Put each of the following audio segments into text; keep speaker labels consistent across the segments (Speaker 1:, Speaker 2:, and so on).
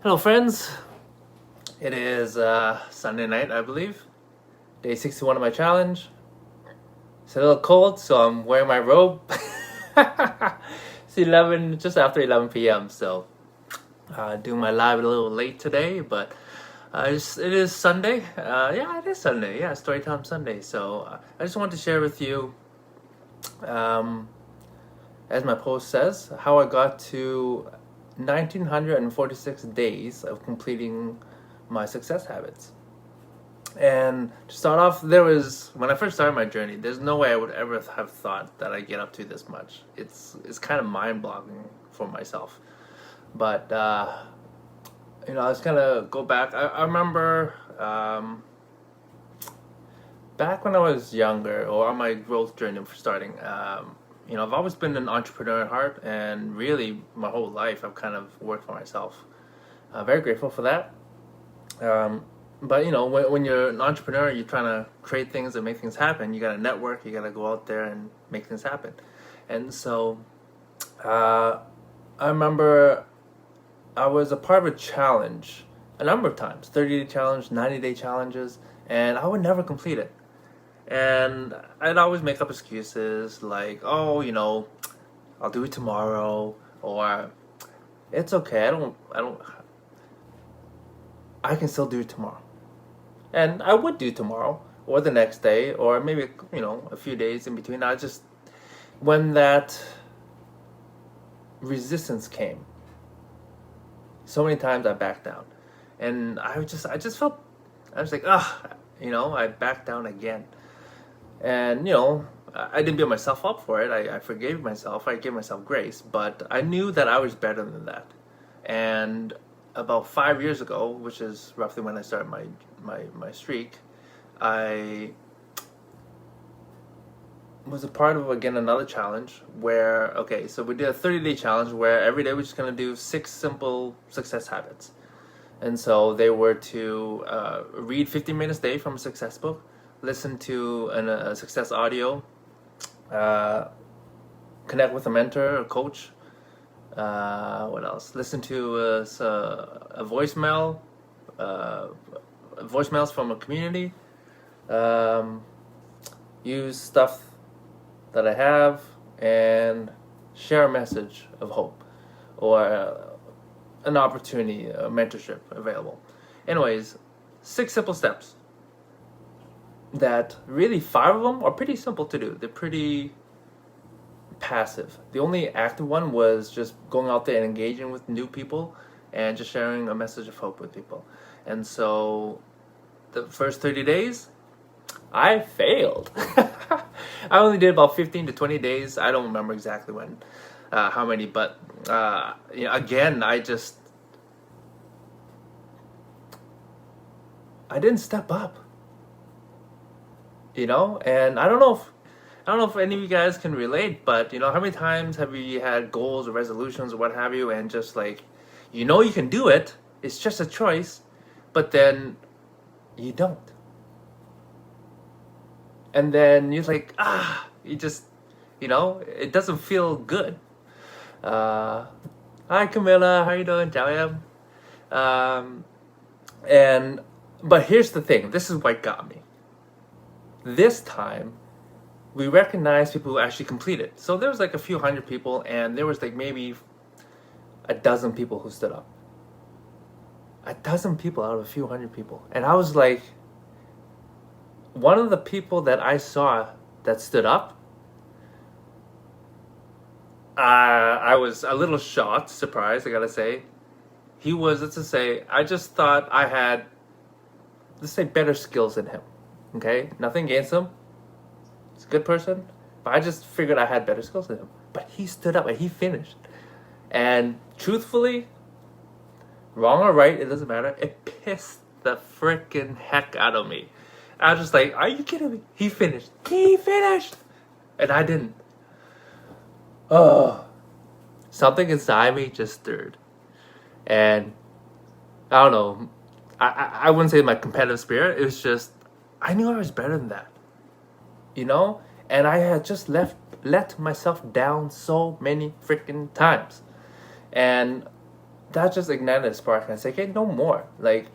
Speaker 1: Hello, friends. It is Sunday night, I believe. Day 61 of my challenge. It's a little cold, so I'm wearing my robe. It's 11, just after 11 p.m. So, doing my live a little late today, but it is Sunday. Yeah, it is Sunday. Yeah, Storytime Sunday. So, I just wanted to share with you, as my post says, how I got to 1946 days of completing my success habits. And to start off, when I first started my journey, there's no way I would ever have thought that I'd get up to this much. It's kind of mind-boggling for myself. But I was gonna go back. I remember back when I was younger, or on my growth journey for starting. I've always been an entrepreneur at heart, and really my whole life I've kind of worked for myself. Very grateful for that. But when you're an entrepreneur, you're trying to create things and make things happen. You got to network. You got to go out there and make things happen. And so, I remember I was a part of a challenge a number of times, 30-day challenge, 90-day challenges, and I would never complete it. And I'd always make up excuses like, oh, I'll do it tomorrow, or it's okay. I can still do it tomorrow. And I would do tomorrow, or the next day, or maybe, a few days in between. When that resistance came, so many times I backed down. And I just felt, I was like, I backed down again. And, I didn't beat myself up for it. I forgave myself. I gave myself grace. But I knew that I was better than that. And about 5 years ago, which is roughly when I started my streak, I was a part of, again, another challenge where, so we did a 30-day challenge where every day we're just going to do 6 simple success habits. And so they were to read 15 minutes a day from a success book, listen to a success audio, connect with a mentor or coach. What else? Listen to a voicemail, voicemails from a community. Use stuff that I have and share a message of hope or an opportunity, a mentorship available. Anyways, 6 simple steps that really 5 of them are pretty simple to do. They're pretty passive. The only active one was just going out there and engaging with new people and just sharing a message of hope with people. And so the first 30 days, I failed. I only did about 15 to 20 days. I don't remember exactly how many, but again, I didn't step up. And I don't know if any of you guys can relate, but how many times have you had goals or resolutions or what have you, and just like, you can do it, it's just a choice, but then you don't. And then you're like, it doesn't feel good. Hi Camilla, how you doing? Ciao em. But here's the thing, this is what got me. This time, we recognized people who actually completed. So there was like a few hundred people, and there was like maybe a dozen people who stood up. A dozen people out of a few hundred people. And I was like, one of the people that I saw that stood up, I was a little shocked, surprised, I gotta say. He was, I just thought I had, better skills than him. Okay? Nothing against him. He's a good person. But I just figured I had better skills than him. But he stood up and he finished. And truthfully, wrong or right, it doesn't matter. It pissed the freaking heck out of me. I was just like, are you kidding me? He finished. And I didn't. Oh. Something inside me just stirred. And I don't know. I wouldn't say my competitive spirit. It was just, I knew I was better than that. And I had just let myself down so many freaking times. And that just ignited a spark, and I said, okay, no more. Like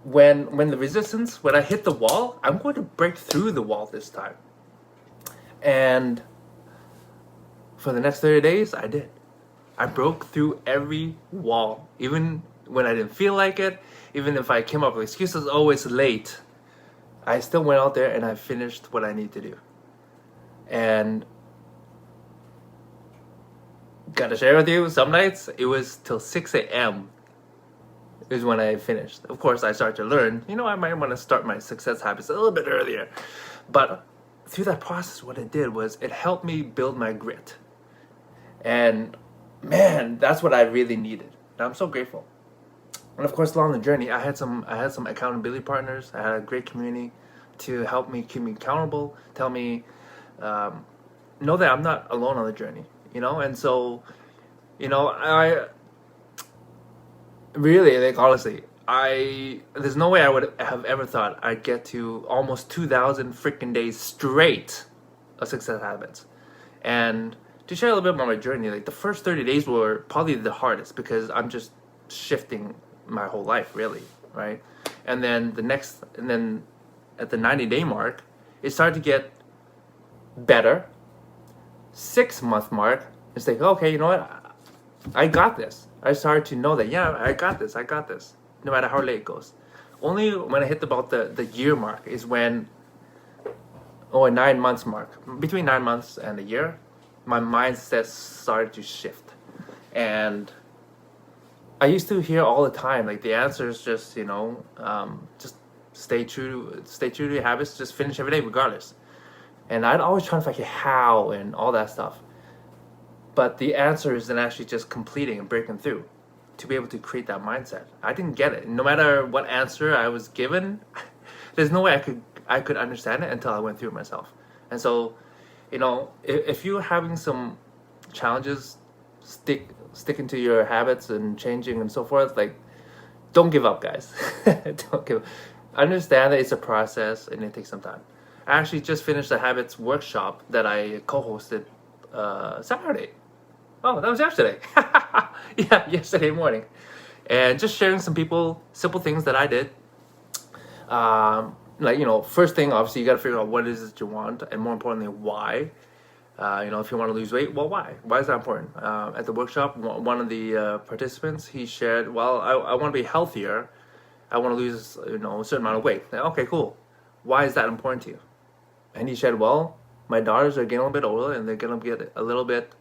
Speaker 1: when I hit the wall, I'm going to break through the wall this time. And for the next 30 days, I did. I broke through every wall, even when I didn't feel like it. Even if I came up with excuses, oh, it's late, I still went out there and I finished what I need to do. And gotta share with you, some nights it was till 6 a.m. is when I finished. Of course, I started to learn, I might want to start my success habits a little bit earlier. But through that process, what it did was it helped me build my grit. And man, that's what I really needed. And I'm so grateful. And of course, along the journey, I had some accountability partners. I had a great community to help me, keep me accountable, tell me, know that I'm not alone on the journey, And so, I really, like, honestly, there's no way I would have ever thought I'd get to almost 2,000 freaking days straight of success habits. And to share a little bit about my journey, like the first 30 days were probably the hardest because I'm just shifting my whole life, really, right? And then at the 90-day mark, it started to get better. 6-month mark, it's like, okay, you know what? I got this. I started to know that, yeah, I got this, no matter how late it goes. Only when I hit about the year mark is when, or 9 months mark, between 9 months and a year, my mindset started to shift. And I used to hear all the time, like, the answer is just, just stay true to your habits, just finish every day regardless. And I'd always try to find how and all that stuff. But the answer is in actually just completing and breaking through to be able to create that mindset. I didn't get it. No matter what answer I was given, there's no way I could understand it until I went through it myself. And so, if you're having some challenges, sticking to your habits and changing and so forth, like, don't give up, guys. Don't give up. Understand that it's a process and it takes some time. I actually just finished the habits workshop that I co-hosted Saturday. Oh, that was yesterday. Yeah, yesterday morning. And just sharing some simple things that I did. First thing, obviously, you got to figure out what it is that you want, and more importantly, why. If you want to lose weight, well, why? Why is that important? At the workshop, one of the participants, he shared, well, I want to be healthier. I want to lose, a certain amount of weight. Okay, cool. Why is that important to you? And he said, well, my daughters are getting a little bit older, and they're gonna get a little bit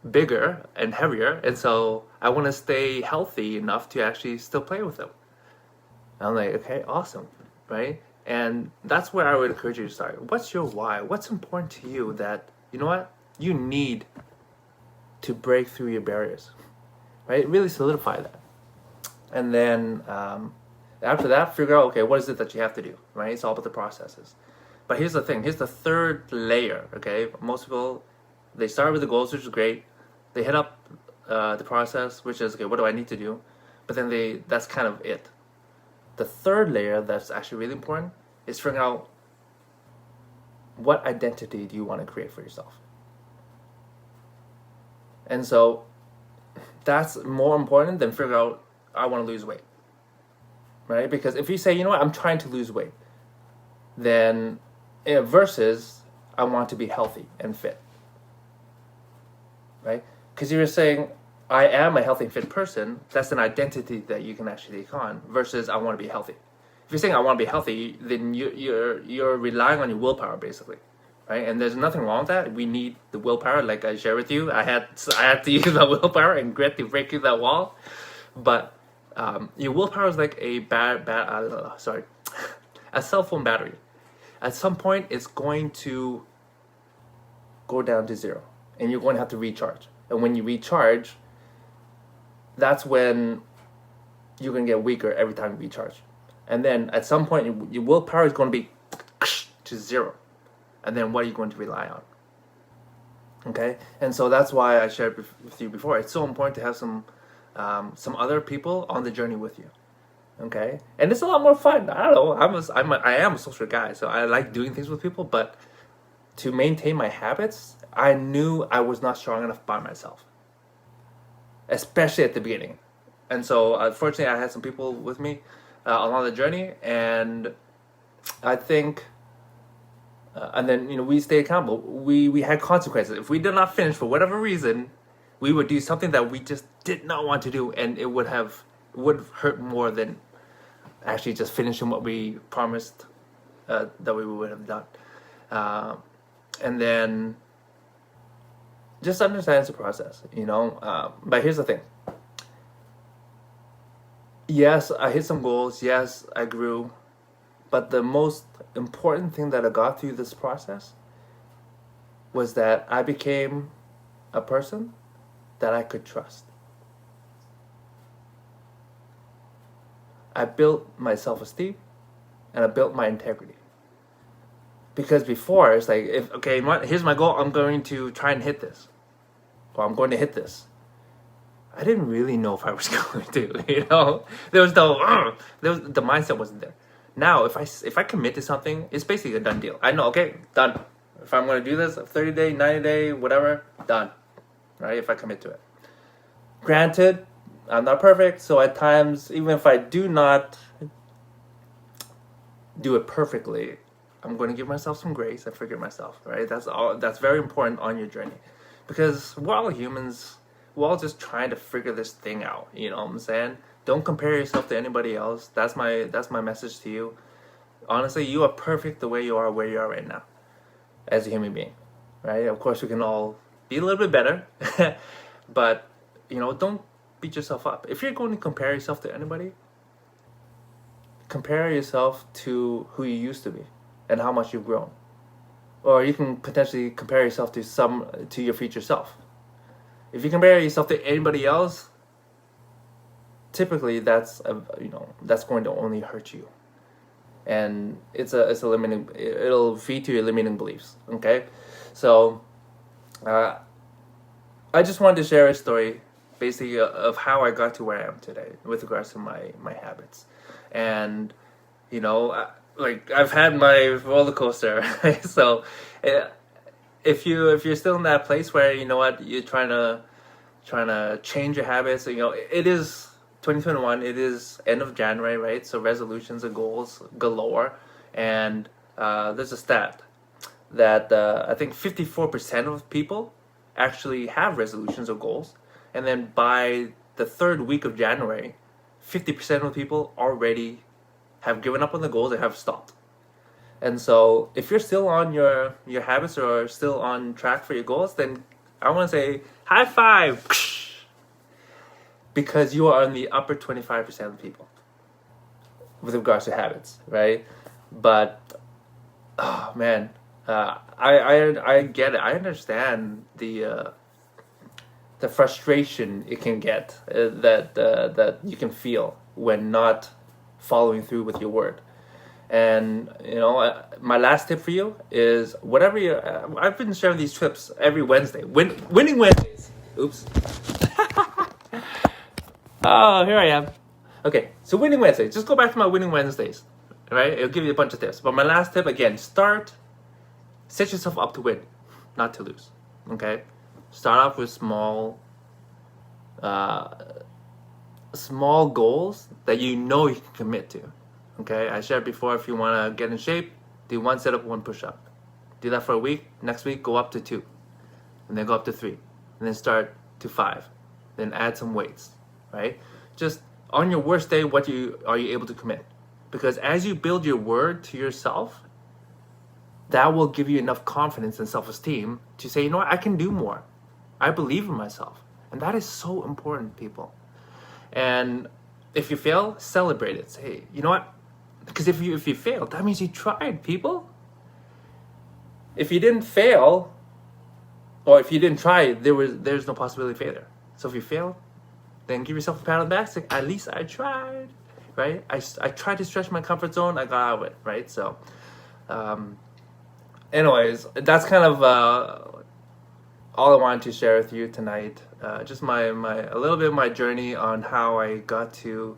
Speaker 1: bigger and heavier, and so I want to stay healthy enough to actually still play with them. And I'm like, okay, awesome, right? And that's where I would encourage you to start. What's your why? What's important to you that, you need to break through your barriers, right? Really solidify that. And then after that, figure out, okay, what is it that you have to do, right? It's all about the processes. But here's the thing. Here's the third layer, okay? Most people, they start with the goals, which is great. They hit up the process, which is, okay, what do I need to do? But then that's kind of it. The third layer that's actually really important is figuring out what identity do you want to create for yourself. And so that's more important than figure out, I want to lose weight, right? Because if you say, I'm trying to lose weight, then versus I want to be healthy and fit, right? Because you're saying, I am a healthy and fit person, that's an identity that you can actually take on, versus I want to be healthy. If you're saying I want to be healthy, then you're relying on your willpower, basically, right? And there's nothing wrong with that. We need the willpower, like I shared with you. I had to use that willpower and grit to break through that wall. But your willpower is like a a cell phone battery. At some point, it's going to go down to zero, and you're going to have to recharge. And when you recharge, that's when you're going to get weaker every time you recharge. And then at some point, your willpower is going to be to zero. And then what are you going to rely on? Okay? And so that's why I shared with you before. It's so important to have some other people on the journey with you. Okay? And it's a lot more fun. I don't know. I am a social guy, so I like doing things with people. But to maintain my habits, I knew I was not strong enough by myself. especially at the beginning. And so, unfortunately, I had some people with me along the journey, and I think, and then we stayed accountable. We had consequences. If we did not finish for whatever reason, we would do something that we just did not want to do, and it would hurt more than actually just finishing what we promised that we would have done. And then just understand it's a process, but here's the thing. Yes, I hit some goals. Yes, I grew. But the most important thing that I got through this process was that I became a person that I could trust. I built my self-esteem and I built my integrity. Because before, it's like, here's my goal. I'm going to try and hit this. Or I'm going to hit this. I didn't really know if I was going to, There was the mindset wasn't there. Now, if I commit to something, it's basically a done deal. I know, okay, done. If I'm going to do this, 30-day, 90-day, whatever, done. Right? If I commit to it. Granted, I'm not perfect, so at times, even if I do not do it perfectly, I'm going to give myself some grace and forgive myself, right? That's very important on your journey. Because we're all humans. We're all just trying to figure this thing out, you know what I'm saying? Don't compare yourself to anybody else. That's my message to you. Honestly, you are perfect the way you are, where you are right now, as a human being, right? Of course, we can all be a little bit better, but don't beat yourself up. If you're going to compare yourself to anybody, compare yourself to who you used to be and how much you've grown, or you can potentially compare yourself to your future self. If you compare yourself to anybody else, typically that's going to only hurt you, and it'll feed to your limiting beliefs. Okay, so I just wanted to share a story, basically, of how I got to where I am today with regards to my habits, and I've had my roller coaster. Right? So if you're still in that place where you're trying to change your habits, it is 2021. It is end of January, right? So resolutions and goals galore, and there's a stat that I think 54% of people actually have resolutions or goals, and then by the third week of January, 50% of people already have given up on the goals and have stopped. And so if you're still on your habits or still on track for your goals, then I want to say high five, because you are on the upper 25% of people with regards to habits, right? But oh man, I get it. I understand the frustration it can get, that you can feel when not following through with your word. And my last tip for you is whatever I've been sharing these tips every Wednesday. Winning Wednesdays. Oops. Oh, here I am. Okay, so Winning Wednesdays. Just go back to my Winning Wednesdays. Right? It'll give you a bunch of tips. But my last tip, again, set yourself up to win, not to lose. Okay? Start off with small goals that you can commit to. Okay, I shared before, if you want to get in shape, do 1 sit-up, 1 push-up. Do that for a week. Next week, go up to 2. And then go up to 3. And then start to 5. Then add some weights, right? Just on your worst day, are you able to commit? Because as you build your word to yourself, that will give you enough confidence and self-esteem to say, I can do more. I believe in myself. And that is so important, people. And if you fail, celebrate it. Say, you know what? Because if you failed, that means you tried, people. If you didn't fail, or if you didn't try, there's no possibility of failure. So if you fail, then give yourself a pat on the back. Say, at least I tried, right? I tried to stretch my comfort zone. I got out of it, right? So, anyways, that's kind of all I wanted to share with you tonight. Just a little bit of my journey on how I got to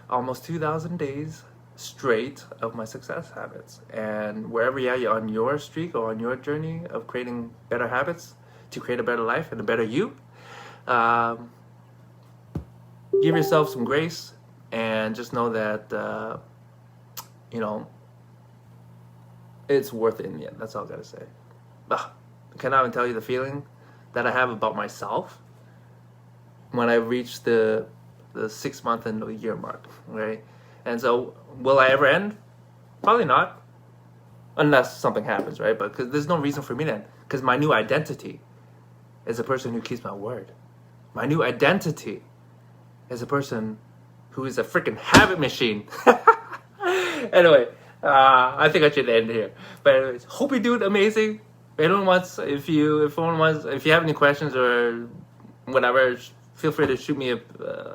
Speaker 1: almost 2,000 days straight of my success habits. And wherever you're on your streak or on your journey of creating better habits to create a better life and a better you, give yourself some grace, and just know that you know, it's worth it in the end. That's all I gotta say. I cannot even tell you the feeling that I have about myself when I reach the 6 month and the year mark, right? And so, will I ever end? Probably not, unless something happens, right? But because there's no reason for me to end, because my new identity is a person who keeps my word. My new identity is a person who is a freaking habit machine. Anyway, I think I should end here. But anyways, hope you're doing amazing. If you have any questions or whatever, feel free to shoot me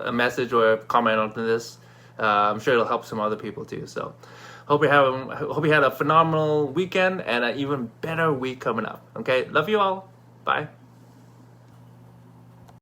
Speaker 1: a message or a comment on this. I'm sure it'll help some other people too. So, hope you had a phenomenal weekend and an even better week coming up. Okay, love you all. Bye.